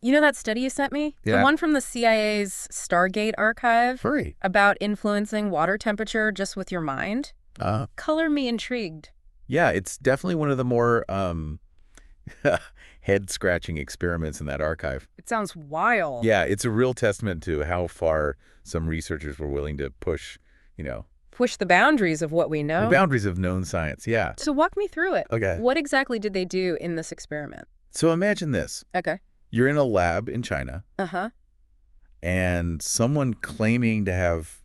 You know that study you sent me? Yeah. The one from the CIA's Stargate archive? Hurry. About influencing water temperature just with your mind? Color me intrigued. Yeah, it's definitely one of the more head-scratching experiments in that archive. It sounds wild. Yeah, it's a real testament to how far some researchers were willing to push, Push the boundaries of what we know. the boundaries of known science. Yeah. So walk me through it. Okay. What exactly did they do in this experiment? So imagine this. Okay. You're in a lab in China, Uh-huh. and someone claiming to have,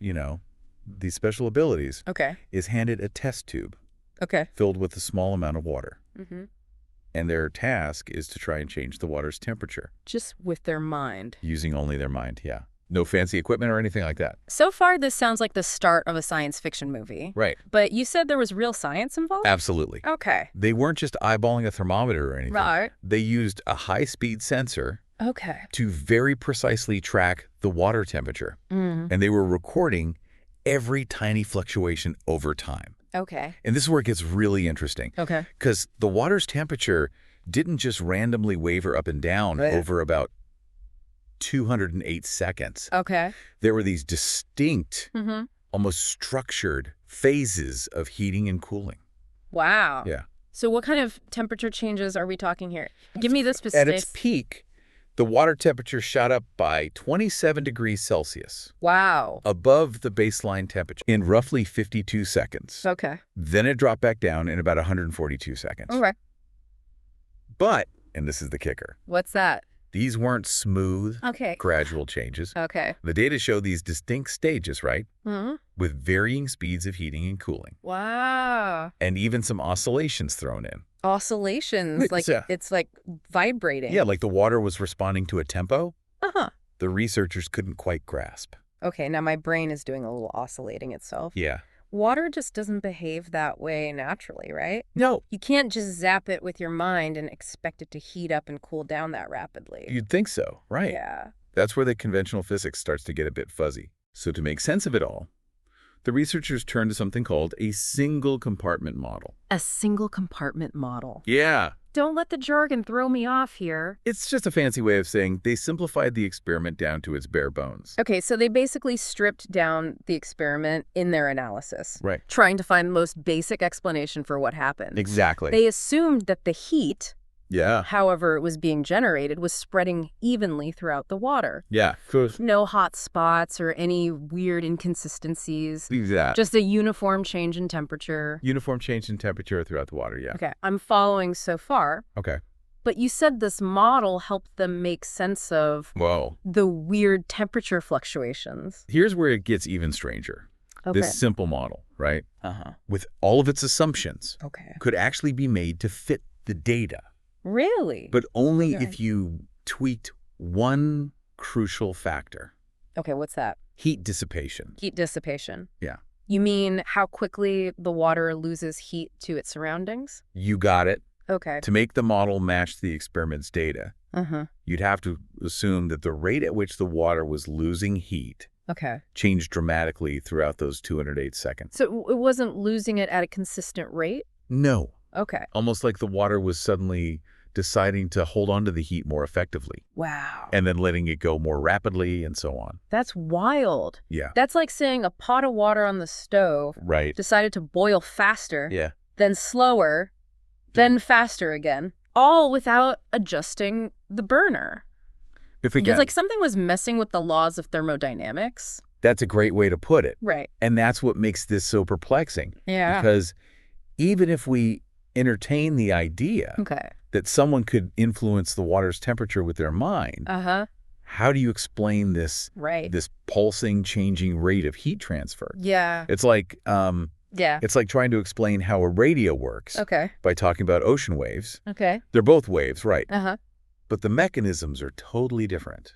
these special abilities Okay. is handed a test tube Okay. filled with a small amount of water. Mm-hmm. And their task is to try and change the water's temperature Just with their mind. using only their mind. Yeah. No fancy equipment or anything like that. So far, this sounds like the start of a science fiction movie. Right. But you said there was real science involved? Absolutely. Okay. They weren't just eyeballing a thermometer or anything. Right. They used a high-speed sensor Okay. to very precisely track the water temperature. Mm. And they were recording every tiny fluctuation over time. Okay. And this is where it gets really interesting. Okay. Because the water's temperature didn't just randomly waver up and down Right. over about 208 seconds. Okay. There were these distinct, Mm-hmm. almost structured phases of heating and cooling. Wow. Yeah. So what kind of temperature changes are we talking here? Give me the At specifics. its peak, the water temperature shot up by 27 degrees Celsius, Wow. above the baseline temperature, in roughly 52 seconds. Okay. Then it dropped back down in about 142 seconds. Okay. But, and this is the kicker, What's that? these weren't smooth, Okay. gradual changes. Okay. The data show these distinct stages, right? Hmm. With varying speeds of heating and cooling, Wow. and even some oscillations thrown in. Oscillations. Like Yeah. it's like vibrating. Yeah, like the water was responding to a tempo Uh-huh. the researchers couldn't quite grasp. Okay, now my brain is doing a little oscillating itself. Yeah. Water just doesn't behave that way naturally, right? No, You can't just zap it with your mind and expect it to heat up and cool down that rapidly. you'd think so, right? Yeah. That's where the conventional physics starts to get a bit fuzzy. So to make sense of it all, the researchers turned to something called a single compartment model. A single compartment model. Yeah. Don't let the jargon throw me off here. It's just a fancy way of saying they simplified the experiment down to its bare bones. Okay, so they basically stripped down the experiment in their analysis, Right. trying to find the most basic explanation for what happened. Exactly. They assumed that the heat, Yeah. however it was being generated, was spreading evenly throughout the water. Yeah. No hot spots or any weird inconsistencies. Exactly. Just a uniform change in temperature. Uniform change in temperature throughout the water, yeah. Okay, I'm following so far. Okay. But you said this model helped them make sense of Whoa. the weird temperature fluctuations. Here's where it gets even stranger. Okay. This simple model, right, Uh-huh. with all of its assumptions, Okay. could actually be made to fit the data, Really? but only Okay. if you tweaked one crucial factor: Okay, what's that? heat dissipation. Heat dissipation. Yeah. You mean how quickly the water loses heat to its surroundings? You got it. Okay. To make the model match the experiment's data, Uh-huh. you'd have to assume that the rate at which the water was losing heat Okay. changed dramatically throughout those 208 seconds. So it wasn't losing it at a consistent rate? No. Okay. Almost like the water was suddenly deciding to hold on to the heat more effectively, Wow. and then letting it go more rapidly and so on. That's wild. Yeah. That's like saying a pot of water on the stove Right. decided to boil faster, Yeah. then slower, then faster again, all without adjusting the burner. If again, Because like something was messing with the laws of thermodynamics. that's a great way to put it. Right. And that's what makes this so perplexing. Yeah. Because even if we entertain the idea Okay. that someone could influence the water's temperature with their mind, Uh-huh. how do you explain this Right. this pulsing, changing rate of heat transfer? Yeah. It's like Yeah. it's like trying to explain how a radio works Okay. by talking about ocean waves. Okay. They're both waves, right? Uh-huh. But the mechanisms are totally different.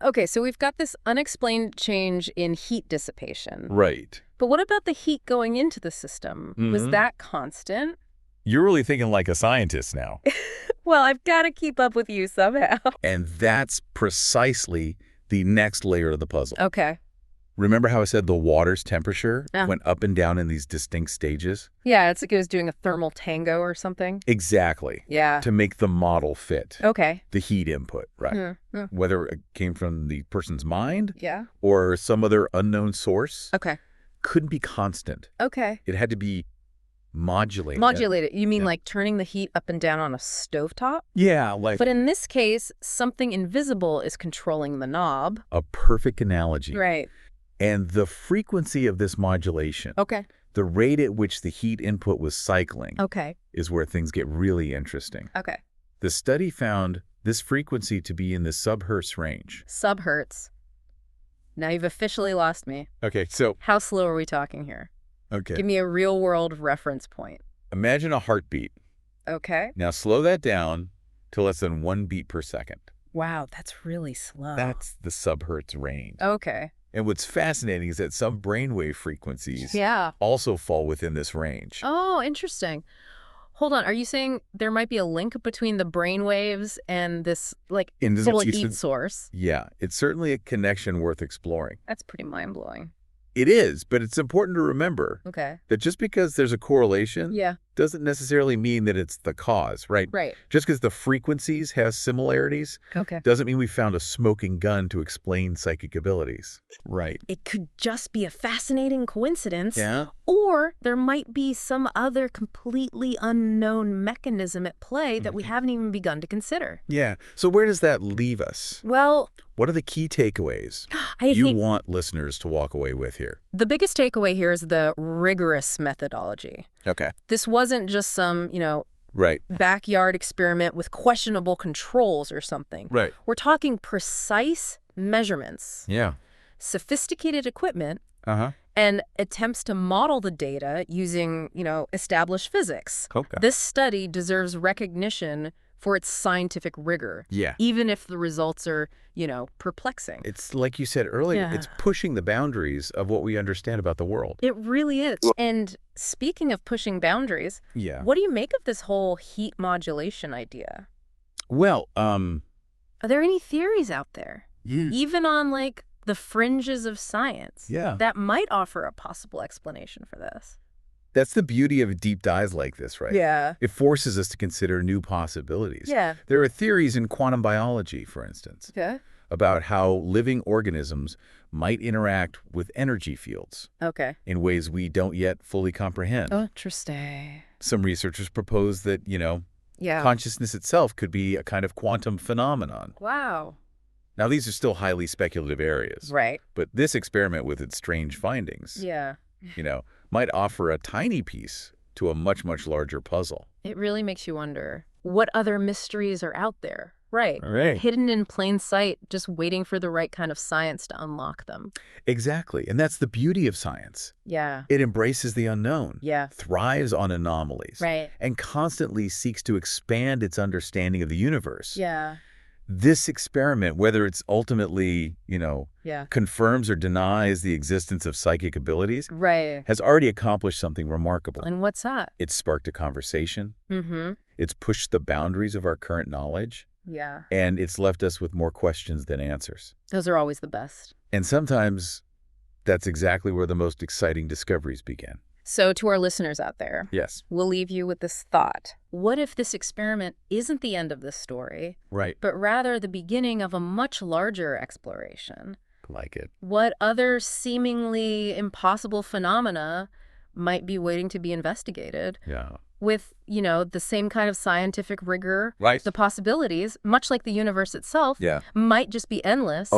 Okay, so we've got this unexplained change in heat dissipation. Right. But what about the heat going into the system? Was Mhm. that constant? You're really thinking like a scientist now. Well, I've got to keep up with you somehow. And that's precisely the next layer of the puzzle. Okay. Remember how I said the water's temperature Yeah. went up and down in these distinct stages? Yeah, it's like it was doing a thermal tango or something. Exactly. Yeah. To make the model fit. Okay. The heat input, right? Hmm. Whether it came from the person's mind Yeah. or some other unknown source, Okay. couldn't be constant. Okay. It had to be modulated. Modulated. You mean Yeah. like turning the heat up and down on a stovetop? Yeah, like But in this case, something invisible is controlling the knob. a perfect analogy. Right. And the frequency of this modulation, Okay. the rate at which the heat input was cycling, Okay. is where things get really interesting. Okay. The study found this frequency to be in the subhertz range. Subhertz. Now you've officially lost me. Okay, so How slow are we talking here? okay. Give me a real-world reference point. Imagine a heartbeat. Okay. Now slow that down to less than 1 beat per second. Wow, that's really slow. That's the subhertz range. Okay. And what's fascinating is that some brainwave frequencies Yeah. also fall within this range. Oh, interesting. Hold on. Are you saying there might be a link between the brain waves and this, like, In this little case, heat source? yeah, it's certainly a connection worth exploring. That's pretty mind-blowing. It is, but it's important to remember Okay. that just because there's a correlation Yeah. doesn't necessarily mean that it's the cause, right? Right. Just because the frequencies have similarities Okay. doesn't mean we found a smoking gun to explain psychic abilities. Right. It could just be a fascinating coincidence. Yeah? Or there might be some other completely unknown mechanism at play that we haven't even begun to consider. Yeah. So where does that leave us? Well, What are the key takeaways I you think want listeners to walk away with here? the biggest takeaway here is the rigorous methodology. Okay. This wasn't just some, Right. backyard experiment with questionable controls or something. Right. We're talking precise measurements, Yeah. sophisticated equipment, Uh-huh. and attempts to model the data using, established physics. Okay. This study deserves recognition for its scientific rigor, Yeah. even if the results are, perplexing. It's like you said earlier, Yeah. it's pushing the boundaries of what we understand about the world. It really is. And speaking of pushing boundaries, Yeah. what do you make of this whole heat modulation idea? Well, Are there any theories out there, yeah. even on, like, the fringes of science, Yeah. that might offer a possible explanation for this? That's the beauty of deep dives like this, right? Yeah. It forces us to consider new possibilities. Yeah. There are theories in quantum biology, for instance, Okay. about how living organisms might interact with energy fields Okay. in ways we don't yet fully comprehend. Interesting. Some researchers propose that, Yeah. consciousness itself could be a kind of quantum phenomenon. Wow. Now, these are still highly speculative areas, Right. but this experiment with its strange findings, Yeah. might offer a tiny piece to a much, much larger puzzle. It really makes you wonder what other mysteries are out there. Right. Right. Hidden in plain sight, just waiting for the right kind of science to unlock them. Exactly. And that's the beauty of science. Yeah. It embraces the unknown, Yeah. thrives on anomalies, Right. and constantly seeks to expand its understanding of the universe. Yeah. This experiment, whether it's ultimately, Yeah. confirms or denies the existence of psychic abilities, Right. has already accomplished something remarkable. And what's that? It's sparked a conversation. Mm-hmm. It's pushed the boundaries of our current knowledge. Yeah. And it's left us with more questions than answers. Those are always the best. And sometimes that's exactly where the most exciting discoveries begin. So to our listeners out there, Yes. we'll leave you with this thought. What if this experiment isn't the end of this story, Right. but rather the beginning of a much larger exploration? Like it. What other seemingly impossible phenomena might be waiting to be investigated Yeah. with, the same kind of scientific rigor? Right. The possibilities, much like the universe itself, Yeah. might just be endless.